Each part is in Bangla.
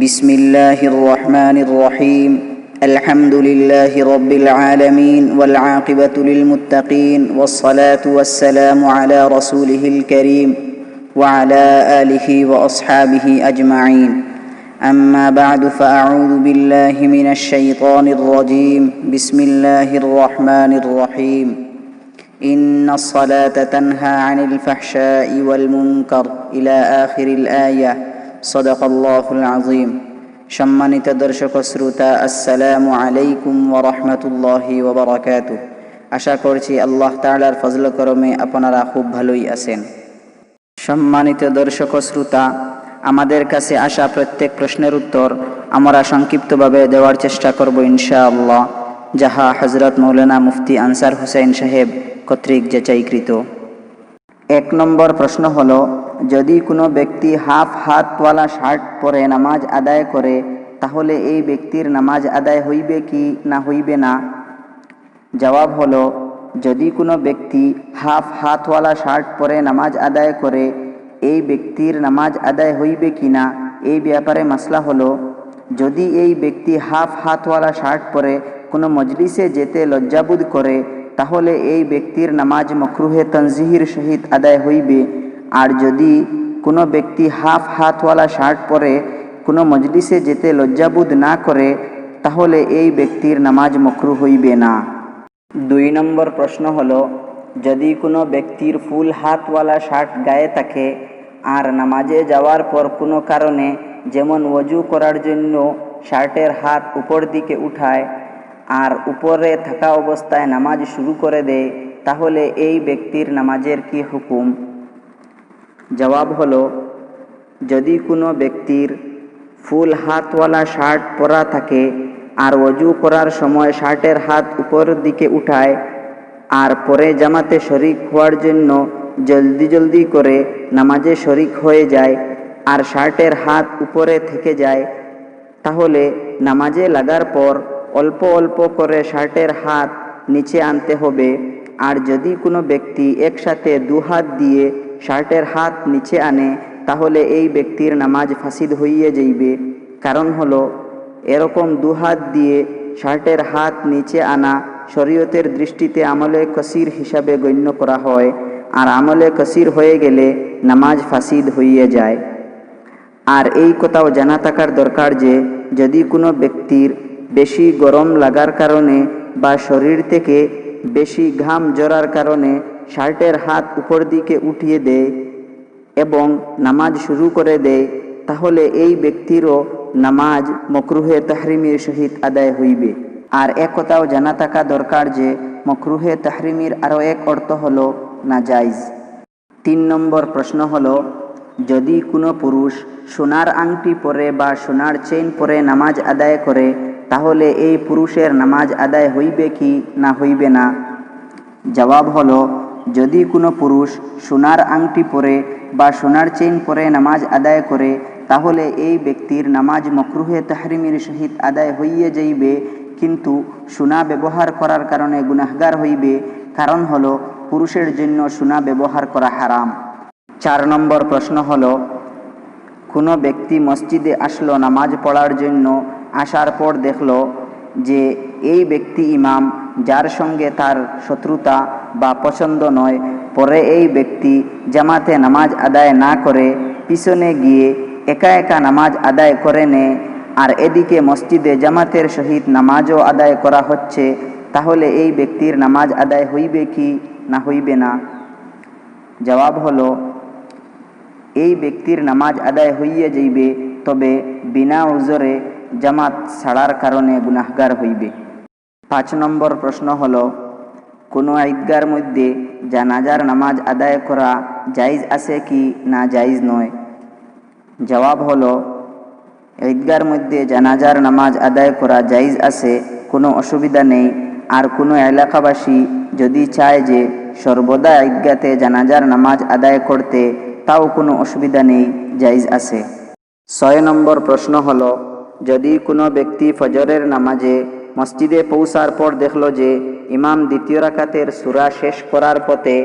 بسم الله الرحمن الرحيم. الحمد لله رب العالمين والعاقبة للمتقين والصلاة والسلام على رسوله الكريم وعلى آله وأصحابه أجمعين. أما بعد فأعوذ بالله من الشيطان الرجيم. بسم الله الرحمن الرحيم. إن الصلاة تنهى عن الفحشاء والمنكر إلى آخر الآية. صدق الله العظيم. সম্মানিত দর্শক শ্রোতা, আসসালামু আলাইকুম ওয়া রাহমাতুল্লাহি ওয়া বারাকাতুহু। আশা করছি আল্লাহ তাআলার ফজল করমে আপনারা খুব ভালোই আছেন। সম্মানিত দর্শক শ্রোতা, আমাদের কাছে আসা প্রত্যেক প্রশ্নের উত্তর আমরা সংক্ষিপ্তভাবে দেওয়ার চেষ্টা করব ইনশাআল্লাহ, যাহা হযরত মাওলানা মুফতি আনসার হোসেন সাহেব কর্তৃক যাচাইকৃত। 1 নম্বর প্রশ্ন হলো, যদি কোনো ব্যক্তি হাফ হাতওয়ালা শার্ট পরে নামাজ আদায় করে তাহলে এই ব্যক্তির নামাজ আদায় হইবে কি না হইবে না? জবাব হলো, যদি কোনো ব্যক্তি হাফ হাতওয়ালা শার্ট পরে নামাজ আদায় করে এই ব্যক্তির নামাজ আদায় হইবে কি না এই ব্যাপারে মাসলা হলো, যদি এই ব্যক্তি হাফ হাতওয়ালা শার্ট পরে কোনো মজলিসে যেতে লজ্জাবোধ করে তাহলে এই ব্যক্তির নামাজ মাকরুহে তানজিহির সহিত আদায় হইবে। আর যদি কোনো ব্যক্তি হাফ হাতওয়ালা শার্ট পরে কোনো মজলিসে যেতে লজ্জাবোধ না করে তাহলে এই ব্যক্তির নামাজ মাকরুহ হইবে না। 2 নম্বর প্রশ্ন হলো, যদি কোনো ব্যক্তির ফুল হাতওয়ালা শার্ট গায়ে থাকে আর নামাজে যাওয়ার পর কোনো কারণে, যেমন ওযু করার জন্য শার্টের হাত উপর দিকে উঠায় আর উপরে থাকা অবস্থায় নামাজ শুরু করে দেয়, তাহলে এই ব্যক্তির নামাজের কি হুকুম? জবাব হলো, যদি কোনো ব্যক্তির ফুল হাতওয়ালা শার্ট পরা থাকে আর ওযু করার সময় শার্টের হাত উপরের দিকে উঠায় আর পরে জামাতে শরিক হওয়ার জন্য জলদি করে নামাজে শরিক হয়ে যায় আর শার্টের হাত উপরে থেকে যায়, তাহলে নামাজে লাগার পর অল্প অল্প করে শার্টের হাত নিচে আনতে হবে। আর যদি কোনো ব্যক্তি একসাথে 2 হাত দিয়ে শার্টের হাত নিচে আনে তাহলে এই ব্যক্তির নামাজ ফাসিদ হইয়া যাইবে। কারণ হলো, এরকম 2 হাত দিয়ে শার্টের হাত নিচে আনা শরীয়তের দৃষ্টিতে আমলে কসির হিসাবে গণ্য করা হয়, আর আমলে কসির হয়ে গেলে নামাজ ফাসিদ হইয়া যায়। আর এই কথাও জানা থাকার দরকার যে, যদি কোনো ব্যক্তির বেশি গরম লাগার কারণে বা শরীর থেকে বেশি ঘাম ঝরার কারণে শার্টের হাত উপর দিকে উঠিয়ে দেয় এবং নামাজ শুরু করে দেয়, তাহলে এই ব্যক্তিরও নামাজ মাকরুহে তাহরিমির সহিত আদায় হইবে। আর এক কথাও জানা থাকা দরকার যে, মাকরুহে তাহরিমির আরও এক অর্থ হলো নাজাইজ। 3 নম্বর প্রশ্ন হলো, যদি কোনো পুরুষ সোনার আংটি পরে বা সোনার চেইন পরে নামাজ আদায় করে তাহলে এই পুরুষের নামাজ আদায় হইবে কি না হইবে না? জবাব হলো, যদি কোনো পুরুষ সোনার আংটি পরে বা সোনার চেইন পরে নামাজ আদায় করে তাহলে এই ব্যক্তির নামাজ মাকরুহে তাহরিমির সহিত আদায় হইয়া যাইবে, কিন্তু সোনা ব্যবহার করার কারণে গুনাহগার হইবে। কারণ হলো, পুরুষের জন্য সোনা ব্যবহার করা হারাম। 4 নম্বর প্রশ্ন হলো, কোনো ব্যক্তি মসজিদে আসলো নামাজ পড়ার জন্য, আসার পর দেখলো যে এই ব্যক্তি ইমাম, যার সঙ্গে তার শত্রুতা বা পছন্দ নয়, পরে এই ব্যক্তি জামাতে নামাজ আদায় না করে পিছনে গিয়ে একা একা নামাজ আদায় করে নেয় আর এদিকে মসজিদে জামাতের সহিত নামাজও আদায় করা হচ্ছে, তাহলে এই ব্যক্তির নামাজ আদায় হইবে কি না হইবে না? জবাব হলো, এই ব্যক্তির নামাজ আদায় হইয়া যাইবে, তবে বিনা উজরে জামাত ছাড়ার কারণে গুনাহগার হইবে। 5 নম্বর প্রশ্ন হলো, কোনো ঈদগার মধ্যে জানাজার নামাজ আদায় করা জায়েজ আছে কি না জায়েজ নয়? জবাব হলো, ঈদগার মধ্যে জানাজার নামাজ আদায় করা জায়েজ আছে, কোনো অসুবিধা নেই। আর কোনো এলাকাবাসী যদি চায় যে সর্বদা ঈদগাতে জানাজার নামাজ আদায় করতে, তাও কোনো অসুবিধা নেই, জায়েজ আছে। 6 নম্বর প্রশ্ন হলো, যদি কোনো ব্যক্তি ফজরের নামাজে মসজিদে পৌঁছার পর দেখলো যে ইমাম 2য় রাকাতের সূরা শেষ করার পথে,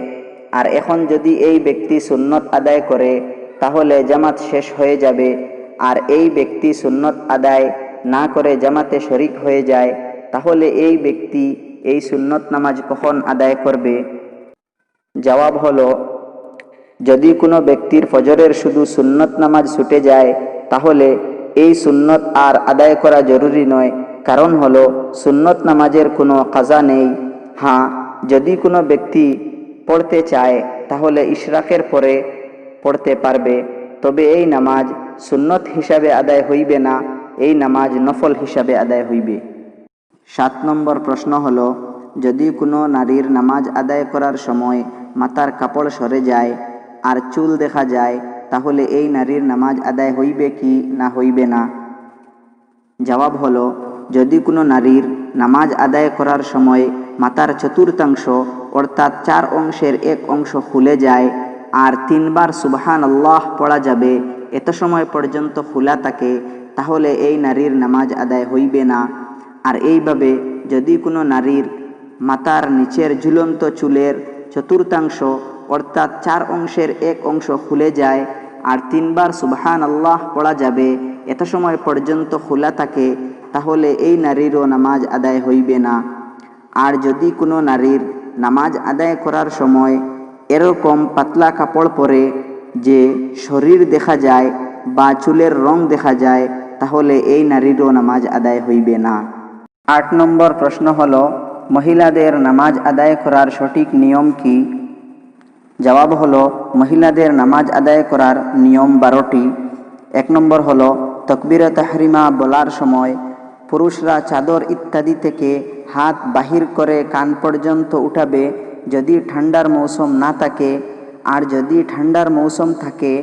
আর এখন যদি এই ব্যক্তি সুন্নত আদায় করে তাহলে জামাত শেষ হয়ে যাবে। আর এই ব্যক্তি সুন্নত আদায় না করে জামাতে শরিক হয়ে যায়, তাহলে এই ব্যক্তি এই সুন্নত নামাজ কখন আদায় করবে? জবাব হলো, যদি কোনো ব্যক্তির ফজরের শুধু সুন্নত নামাজ ছুটে যায় তাহলে এই সুন্নত আর আদায় করা জরুরি নয়। কারণ হলো সুন্নত নামাজের কোনো কাজা নেই। হ্যাঁ, যদি কোনো ব্যক্তি পড়তে চায় তাহলে ইশরাকের পরে পড়তে পারবে, তবে এই নামাজ সুন্নত হিসাবে আদায় হইবে না, এই নামাজ নফল হিসাবে আদায় হইবে। 7 নম্বর প্রশ্ন হলো, যদি কোনো নারীর নামাজ আদায় করার সময় মাথার কাপড় সরে যায় আর চুল দেখা যায়, তাহলে এই নারীর নামাজ আদায় হইবে কি না হইবে না? জবাব হলো, যদি কোনো নারীর নামাজ আদায় করার সময় মাথার চতুর্থাংশ অর্থাৎ 4 অংশের 1 অংশ খুলে যায় আর 3 বার সুবহানাল্লাহ পড়া যাবে এত সময় পর্যন্ত খোলা থাকে, তাহলে এই নারীর নামাজ আদায় হইবে না। আর এইভাবে যদি কোনো নারীর মাথার নিচের ঝুলন্ত চুলের চতুর্থাংশ অর্থাৎ 4 অংশের 1 অংশ খুলে যায় আর 3 বার সুবহানাল্লাহ পড়া যাবে এত সময় পর্যন্ত খোলা থাকে, তাহলে এই নারীরও নামাজ আদায় হইবে না। আর যদি কোনো নারীর নামাজ আদায় করার সময় এরকম পাতলা কাপড় পরে যে শরীর দেখা যায় বা চুলের রং দেখা যায়, তাহলে এই নারীরও নামাজ আদায় হইবে না। 8 নম্বর প্রশ্ন হলো, মহিলাদের নামাজ আদায় করার সঠিক নিয়ম কি? জবাব হলো, মহিলাদের নামাজ আদায় করার নিয়ম 12টি। 1 নম্বর হলো, তাকবীরে তাহরিমা বলার সময় পুরুষরা চাদর ইত্যাদি থেকে হাত বাহির করে কান পর্যন্ত উঠাবে যদি ঠান্ডার মৌসুম না থাকে। আর যদি ঠান্ডার মৌসুম থাকে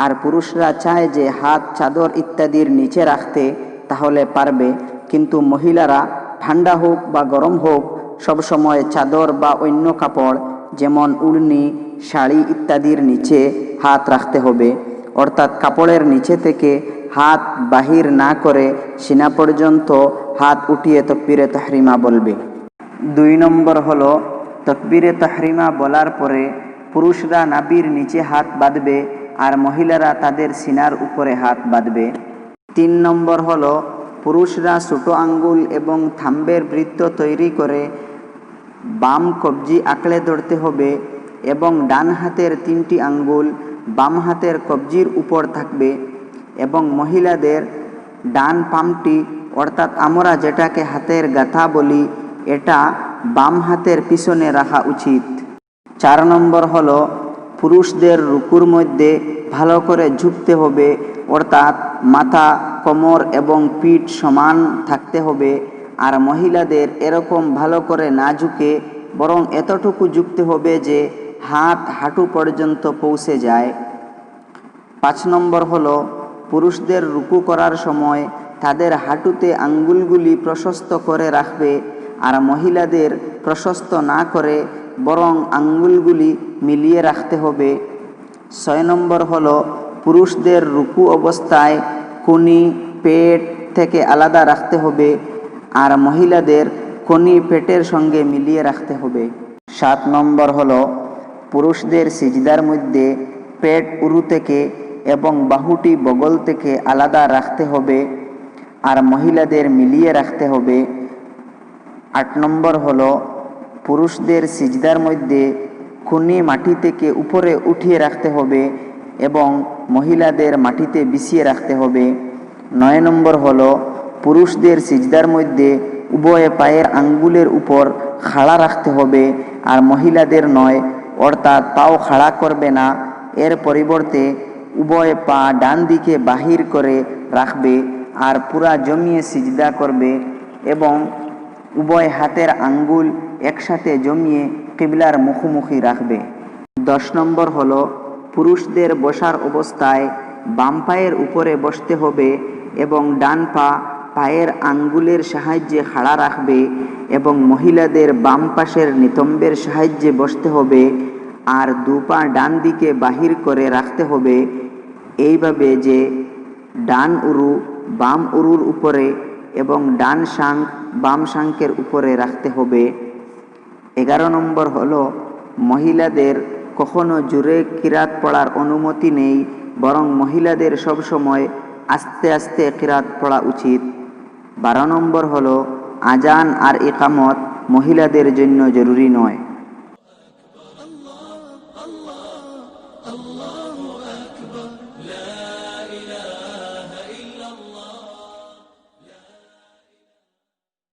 আর পুরুষরা চায় যে হাত চাদর ইত্যাদির নিচে রাখতে, তাহলে পারবে, কিন্তু মহিলারা ঠান্ডা হোক বা গরম হোক সবসময় চাদর বা অন্য কাপড় যেমন উড়নি, শাড়ি ইত্যাদির নিচে হাত রাখতে হবে, অর্থাৎ কাপড়ের নিচে থেকে হাত বাহির না করে সিনা পর্যন্ত হাত উঠিয়ে তাকবীরে তাহরিমা বলবে। 2 নম্বর হলো, তাকবীরে তাহরিমা বলার পরে পুরুষরা নাভির নিচে হাত বাঁধবে আর মহিলারা তাদের সিনার উপরে হাত বাঁধবে। 3 নম্বর হলো, পুরুষরা ছোট আঙ্গুল এবং থাম্বের বৃত্ত তৈরি করে বাম কবজি আঁকড়ে ধরতে হবে এবং ডান হাতের 3টি আঙ্গুল বাম হাতের কবজির উপর থাকবে এবং মহিলাদের ডান পামটি অর্থাৎ আমরা যেটাকে হাতের গাঁথা বলি, এটা বাম হাতের পিছনে রাখা উচিত। 4 নম্বর হলো, পুরুষদের রুকুর মধ্যে ভালো করে ঝুঁকতে হবে, অর্থাৎ মাথা, কোমর এবং পিঠ সমান থাকতে হবে। আর মহিলাদের এরকম ভালো করে না ঝুঁকে বরং এতটুকু ঝুঁকতে হবে যে হাত হাঁটু পর্যন্ত পৌঁছে যায়। 5 নম্বর হলো, পুরুষদের রুকু করার সময় তাদের হাঁটুতে আঙ্গুলগুলি প্রশস্ত করে রাখবে আর মহিলাদের প্রশস্ত না করে বরং আঙ্গুলগুলি মিলিয়ে রাখতে হবে। 6 নম্বর হলো, পুরুষদের রুকু অবস্থায় কনি পেট থেকে আলাদা রাখতে হবে আর মহিলাদের কনি পেটের সঙ্গে মিলিয়ে রাখতে হবে। 7 নম্বর হলো, পুরুষদের সিজদার মধ্যে পেট উরু থেকে এবং বাহুটি বগল থেকে আলাদা রাখতে হবে আর মহিলাদের মিলিয়ে রাখতে হবে। 8 নম্বর হলো, পুরুষদের সিজদার মধ্যে কনি মাটি থেকে উপরে উঠিয়ে রাখতে হবে এবং মহিলাদের মাটিতে বিছিয়ে রাখতে হবে। 9 নম্বর হলো, পুরুষদের সিজদার মধ্যে উভয় পায়ের আঙ্গুলের উপর খাড়া রাখতে হবে আর মহিলাদের নয়, অর্থাৎ পাও খাড়া করবে না, এর পরিবর্তে উভয় পা ডান দিকে বাহির করে রাখবে আর পুরা জমিয়ে সিজদা করবে এবং উভয় হাতের আঙ্গুল একসাথে জমিয়ে কিবলার মুখোমুখি রাখবে। 10 নম্বর হলো, পুরুষদের বসার অবস্থায় বাম পায়ের উপরে বসতে হবে এবং ডান পা পায়ের আঙ্গুলের সাহায্যে খাড়া রাখবে এবং মহিলাদের বাম পাশের নিতম্বের সাহায্যে বসতে হবে আর 2 পা ডান দিকে বাহির করে রাখতে হবে, এইভাবে যে ডান উরু বাম উরুর উপরে এবং ডান শাঙ্ক বাম শাঙ্কের উপরে রাখতে হবে। 11 নম্বর হলো, মহিলাদের কখনো জোরে কিরাত পড়ার অনুমতি নেই, বরং মহিলাদের সবসময় আস্তে আস্তে কিরাত পড়া উচিত। 12 নম্বর হলো আজান আর ইকামত মহিলাদের জন্য জরুরি নয়।